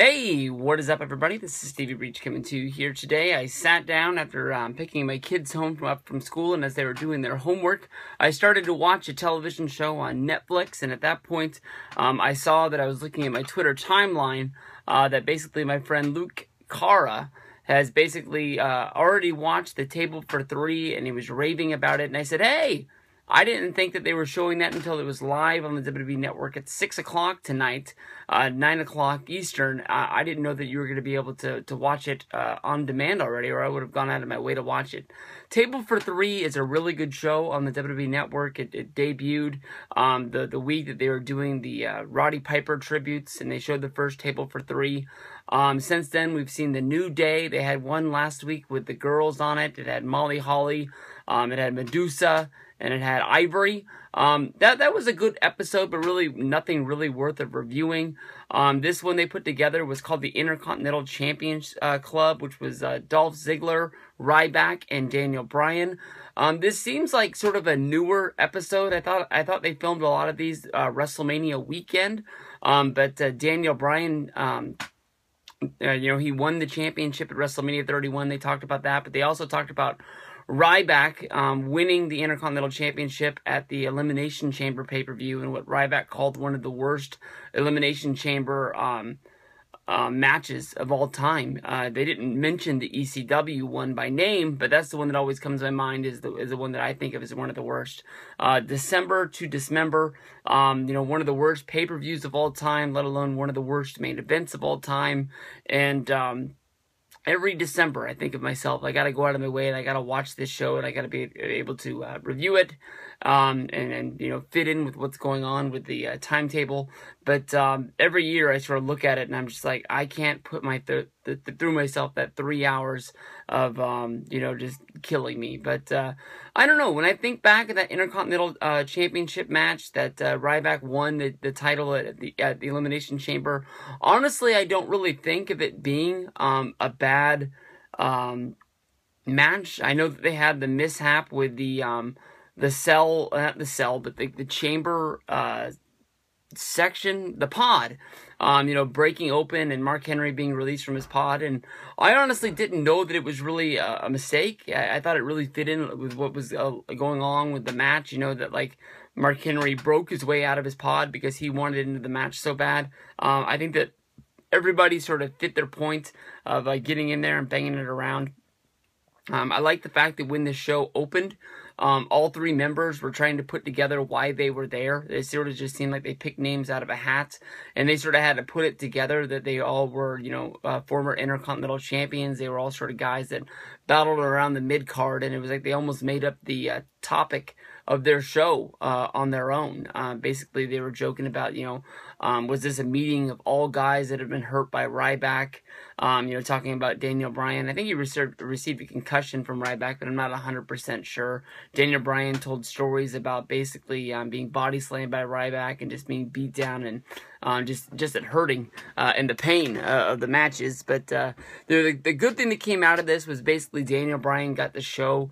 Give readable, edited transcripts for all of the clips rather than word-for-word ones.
Hey, what is up, everybody? This is Stevie Breach coming to you here today. I sat down after picking my kids up from school, and as they were doing their homework, I started to watch a television show on Netflix, and at that point, I saw that I was looking at my Twitter timeline that basically my friend Luke Cara has basically already watched The Table for Three, and he was raving about it, and I said, hey, I didn't think that they were showing that until it was live on the WWE Network at 6 o'clock tonight, 9 o'clock Eastern. I didn't know that you were going to be able to watch it on demand already, or I would have gone out of my way to watch it. Table for Three is a really good show on the WWE Network. It debuted the week that they were doing the Roddy Piper tributes, and they showed the first Table for Three. Since then, we've seen The New Day. They had one last week with the girls on it. It had Molly Holly. It had Medusa. And it had Ivory. That was a good episode, but really nothing really worth of reviewing. This one they put together was called the Intercontinental Champions Club, which was Dolph Ziggler, Ryback, and Daniel Bryan. This seems like sort of a newer episode. I thought they filmed a lot of these WrestleMania weekend, but Daniel Bryan, he won the championship at WrestleMania 31. They talked about that, but they also talked about Ryback winning the Intercontinental Championship at the Elimination Chamber pay-per-view, and what Ryback called one of the worst Elimination Chamber matches of all time. They didn't mention the ECW one by name, but that's the one that always comes to my mind is the one that I think of as one of the worst. December to Dismember, one of the worst pay-per-views of all time, let alone one of the worst main events of all time, and every December, I think of myself, I got to go out of my way and I got to watch this show and I got to be able to review it and fit in with what's going on with the timetable. But every year I sort of look at it and I'm just like, I can't put through myself that 3 hours of, just killing me. But I don't know. When I think back at that Intercontinental Championship match that Ryback won the title at the Elimination Chamber, honestly, I don't really think of it being a bad match. I know that they had the mishap with the chamber section, the pod, breaking open and Mark Henry being released from his pod. And I honestly didn't know that it was really a mistake. I thought it really fit in with what was going on with the match, that like Mark Henry broke his way out of his pod because he wanted into the match so bad. I think that everybody sort of fit their point of getting in there and banging it around. I like the fact that when the show opened, all three members were trying to put together why they were there. It sort of just seemed like they picked names out of a hat, and they sort of had to put it together that they all were, former Intercontinental champions. They were all sort of guys that battled around the mid-card, and it was like they almost made up the topic of their show on their own. Basically, they were joking about, was this a meeting of all guys that had been hurt by Ryback? Talking about Daniel Bryan. I think he received a concussion from Ryback, but I'm not 100% sure. Daniel Bryan told stories about basically being body slammed by Ryback and just being beat down and just it hurting and the pain of the matches. But the good thing that came out of this was basically Daniel Bryan got to show,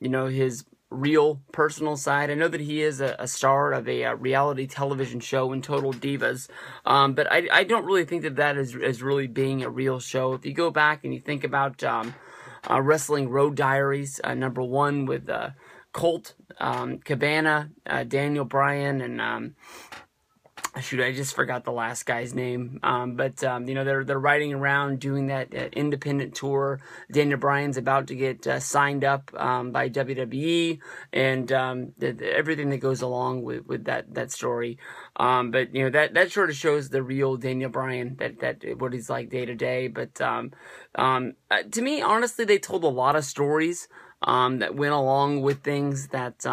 his real personal side. I know that he is a star of a reality television show in Total Divas, but I don't really think that is really being a real show. If you go back and you think about Wrestling Road Diaries, number 1 with Colt Cabana, Daniel Bryan, and I just forgot the last guy's name. But they're riding around doing that independent tour. Daniel Bryan's about to get signed up by WWE, and everything that goes along with that story. But that sort of shows the real Daniel Bryan, that what he's like day to day. But to me, honestly, they told a lot of stories that went along with things that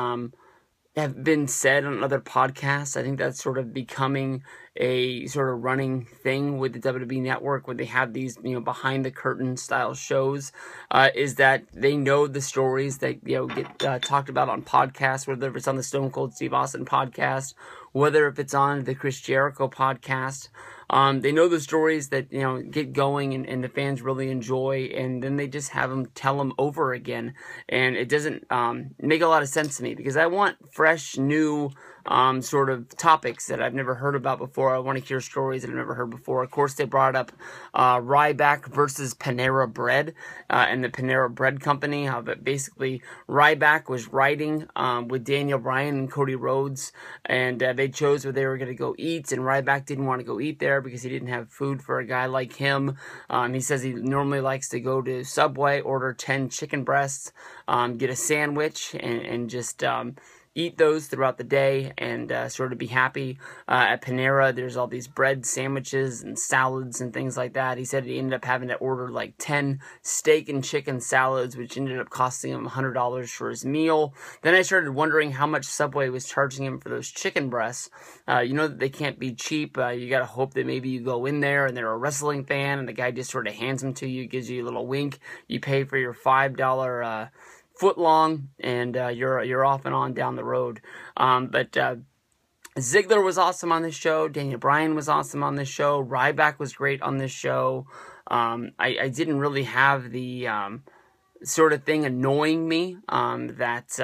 have been said on other podcasts. I think that's sort of becoming a sort of running thing with the WWE Network when they have these, behind the curtain style shows, is that they know the stories that, get talked about on podcasts, whether it's on the Stone Cold Steve Austin podcast, whether if it's on the Chris Jericho podcast. They know the stories that, get going and the fans really enjoy, and then they just have them tell them over again. And it doesn't make a lot of sense to me, because I want fresh, new sort of topics that I've never heard about before. I want to hear stories that I've never heard before. Of course, they brought up Ryback versus Panera Bread and the Panera Bread Company. How that basically Ryback was riding with Daniel Bryan and Cody Rhodes, and they chose where they were going to go eat, and Ryback didn't want to go eat there because he didn't have food for a guy like him. He says he normally likes to go to Subway, order 10 chicken breasts, get a sandwich, and just eat those throughout the day and sort of be happy. At Panera, there's all these bread sandwiches and salads and things like that. He said he ended up having to order like 10 steak and chicken salads, which ended up costing him $100 for his meal. Then I started wondering how much Subway was charging him for those chicken breasts. You know that they can't be cheap. You got to hope that maybe you go in there and they're a wrestling fan and the guy just sort of hands them to you, gives you a little wink. You pay for your $5 foot long, and you're off and on down the road. But Ziggler was awesome on this show. Daniel Bryan was awesome on this show. Ryback was great on this show. I didn't really have the sort of thing annoying me that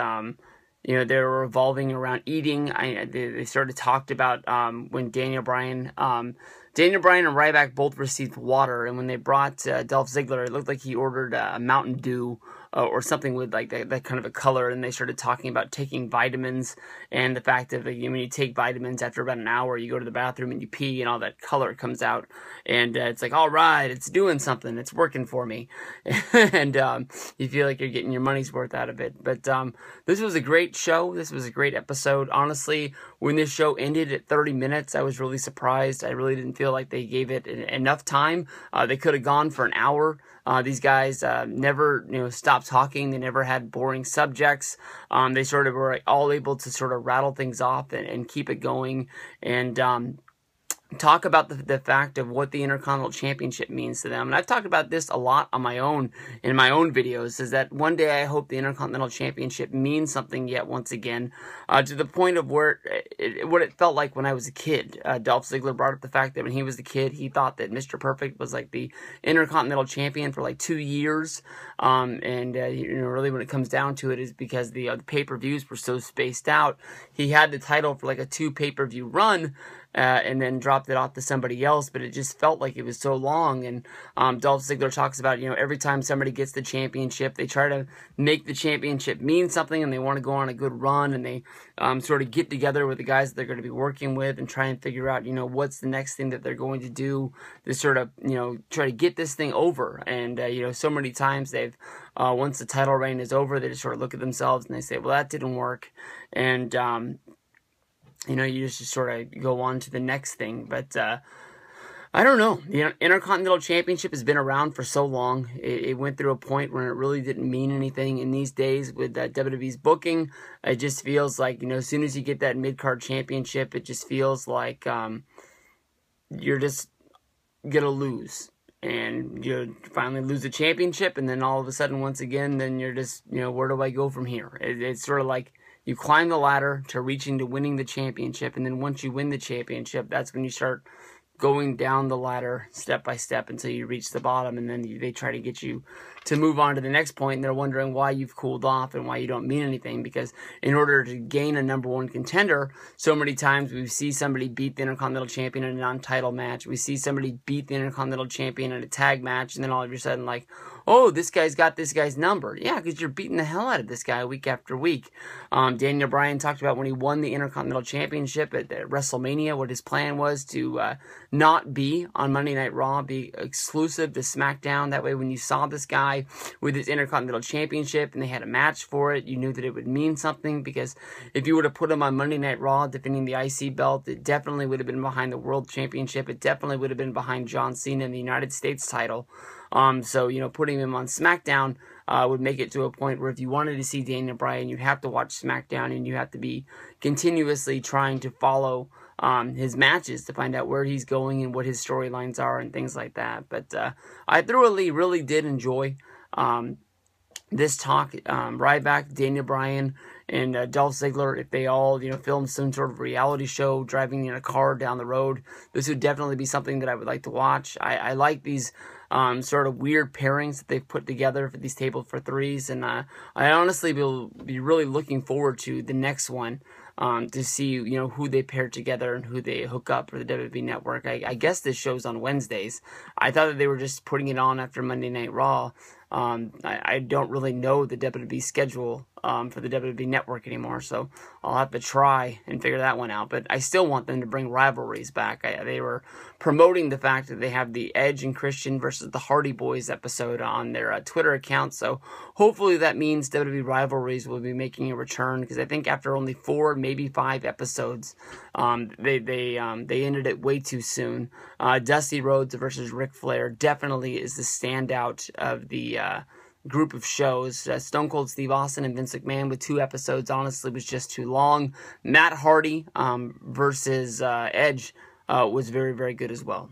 you know, they were revolving around eating. They sort of talked about when Daniel Bryan and Ryback both received water, and when they brought Dolph Ziggler, it looked like he ordered a Mountain Dew or something with like that kind of a color, and they started talking about taking vitamins and the fact that when you take vitamins after about an hour, you go to the bathroom and you pee and all that color comes out, and it's like, all right, it's doing something, it's working for me, and you feel like you're getting your money's worth out of it. But this was a great show. This was a great episode. Honestly, when this show ended at 30 minutes, I was really surprised. I really didn't feel like they gave it enough time. They could have gone for an hour. These guys never, stopped talking. They never had boring subjects. They sort of were all able to sort of rattle things off and keep it going, and talk about the fact of what the Intercontinental Championship means to them. And I've talked about this a lot on my own, in my own videos, is that one day I hope the Intercontinental Championship means something yet once again, to the point of where what it felt like when I was a kid. Dolph Ziggler brought up the fact that when he was a kid, he thought that Mr. Perfect was like the Intercontinental Champion for like 2 years. Really when it comes down to it is because the pay-per-views were so spaced out. He had the title for like a 2 pay-per-view run, and then dropped it off to somebody else, but it just felt like it was so long. And Dolph Ziggler talks about, every time somebody gets the championship, they try to make the championship mean something, and they want to go on a good run, and they sort of get together with the guys that they're going to be working with and try and figure out, what's the next thing that they're going to do to sort of, try to get this thing over. And, so many times they've, once the title reign is over, they just sort of look at themselves and they say, well, that didn't work. And, you just sort of go on to the next thing. But I don't know. The Intercontinental Championship has been around for so long. It went through a point where it really didn't mean anything. In these days with WWE's booking, it just feels like, as soon as you get that mid-card championship, it just feels like you're just going to lose. And you finally lose the championship, and then all of a sudden, once again, then you're just, where do I go from here? It's sort of like you climb the ladder to reaching to winning the championship, and then once you win the championship, that's when you start going down the ladder step by step until you reach the bottom, and then they try to get you to move on to the next point, and they're wondering why you've cooled off and why you don't mean anything, because in order to gain a number one contender, so many times we see somebody beat the Intercontinental Champion in a non-title match, we see somebody beat the Intercontinental Champion in a tag match, and then all of a sudden, like, oh, this guy's got this guy's number. Yeah, because you're beating the hell out of this guy week after week. Daniel Bryan talked about when he won the Intercontinental Championship at WrestleMania, what his plan was to not be on Monday Night Raw, be exclusive to SmackDown. That way when you saw this guy with his Intercontinental Championship and they had a match for it, you knew that it would mean something, because if you would have put him on Monday Night Raw defending the IC belt, it definitely would have been behind the World Championship. It definitely would have been behind John Cena in the United States title. So, putting him on SmackDown would make it to a point where if you wanted to see Daniel Bryan, you'd have to watch SmackDown, and you have to be continuously trying to follow his matches to find out where he's going and what his storylines are and things like that. But I thoroughly really did enjoy this talk. Ryback, Daniel Bryan, and Dolph Ziggler, if they all, filmed some sort of reality show driving in a car down the road, this would definitely be something that I would like to watch. I like these sort of weird pairings that they've put together for these Table for Threes, and I honestly will be really looking forward to the next one. to see, you know, who they pair together and who they hook up for the WWE Network. I guess this show's on Wednesdays. I thought that they were just putting it on after Monday Night Raw. I don't really know the WWE schedule for the WWE Network anymore, so I'll have to try and figure that one out. But I still want them to bring rivalries back. They were promoting the fact that they have the Edge and Christian versus the Hardy Boys episode on their Twitter account, so hopefully that means WWE rivalries will be making a return, because I think after only 4, maybe 5 episodes, they ended it way too soon. Dusty Rhodes versus Ric Flair definitely is the standout of the group of shows. Stone Cold Steve Austin and Vince McMahon with 2 episodes honestly was just too long. Matt Hardy versus Edge was very, very good as well.